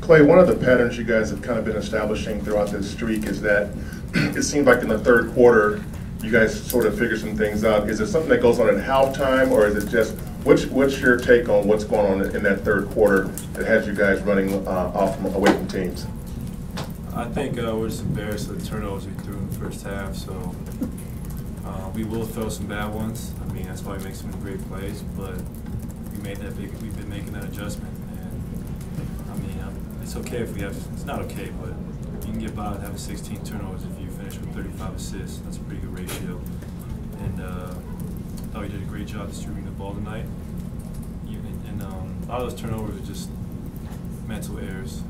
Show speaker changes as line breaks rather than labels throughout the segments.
Klay, one of the patterns you guys have kind of been establishing throughout this streak is that it seemed like in the third quarter, you guys sort of figure some things out. Is it something that goes on at halftime, or is it just, what's your take on what's going on in that third quarter that has you guys running off from away from teams?
I think we're just embarrassed of the turnovers we threw in the first half, so we will throw some bad ones. I mean, that's why we make so many great plays, but we've been making that adjustment. And I mean, it's okay if we have, it's not okay, but you can get by with having 16 turnovers if you finish with 35 assists. That's a pretty good ratio. And I thought we did a great job distributing the ball tonight. And a lot of those turnovers are just mental errors.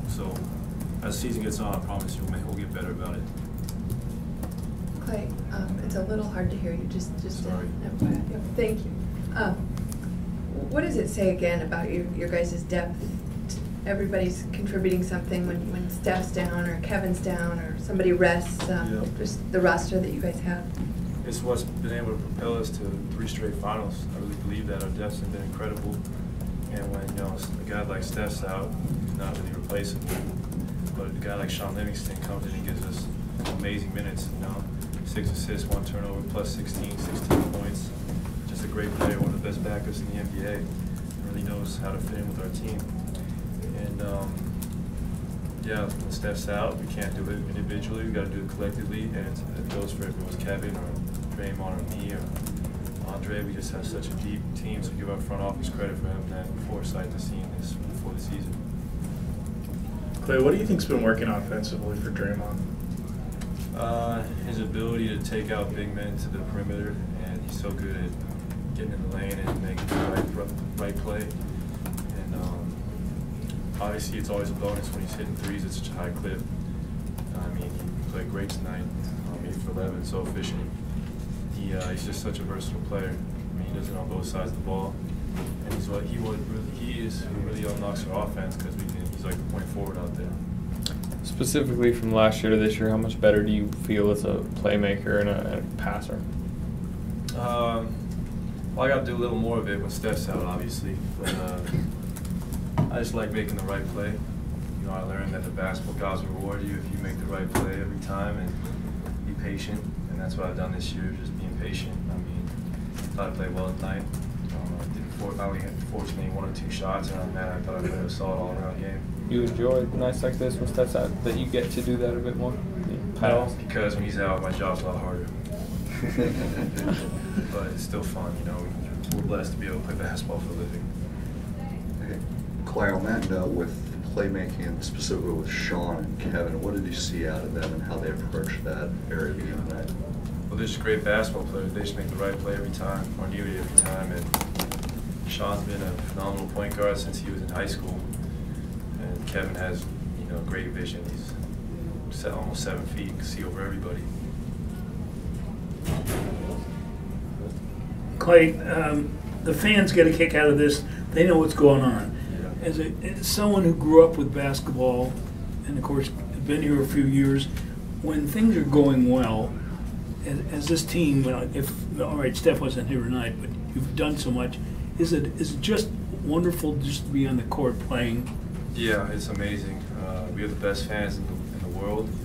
So as the season gets on, I promise you we'll get better about it.
Klay, it's a little hard to hear you. Just
sorry.
Thank you. What does it say again about your guys' depth? Everybody's contributing something when Steph's down or Kevin's down or somebody rests. Just the roster that you guys have.
It's what's been able to propel us to 3 straight finals. I really believe that our depth's been incredible. And when a guy like Steph's out, he's not really replaceable. But a guy like Livingston comes in and gives us amazing minutes. 6 assists, 1 turnover, plus 16 points. Just a great player, one of the best backers in the NBA. Really knows how to fit in with our team. And yeah, when Steph's out, we can't do it individually. We got to do it collectively, and it goes for if it was Kevin or Draymond or me or Andre. We just have such a deep team, so give our front office credit for having that foresight to seeing this before the season.
Klay, what do you think's been working offensively for Draymond?
His ability to take out big men to the perimeter, and he's so good at getting in the lane and making the right play. And obviously, it's always a bonus when he's hitting threes at such a high clip. I mean, he played great tonight. 8 for 11, so efficient. He's just such a versatile player. I mean, he does it on both sides of the ball, and he is who really unlocks our offense because he's like the point forward out there.
Specifically from last year to this year, how much better do you feel as a playmaker and a passer?
Well, I got to do a little more of it when Steph's out, obviously. But I just like making the right play. I learned that the basketball gods reward you if you make the right play every time and be patient. And that's what I've done this year, just being patient. I mean, I thought I played well tonight. I only had, fortunately, 1 or 2 shots, and other than that, I thought I played a solid all-around game.
You enjoy nights like this when Steph's out, that you get to do that a bit more?
No, because when he's out, my job's a lot harder. But it's still fun, We're blessed to be able to play basketball for a living.
Okay. Klay, on that note, with playmaking, specifically with Sean and Kevin, what did you see out of them and how they approached that area of the game tonight?
Well, they're just great basketball players. They just make the right play every time, or nearly every time. And Sean's been a phenomenal point guard since he was in high school. And Kevin has, great vision. He's almost 7 feet, can see over everybody.
Klay, the fans get a kick out of this. They know what's going on.
Yeah.
As someone who grew up with basketball, and of course been here a few years, when things are going well, as this team, all right, Steph wasn't here tonight, but you've done so much. Is it just wonderful just to be on the court playing?
Yeah, it's amazing. We have the best fans in the world,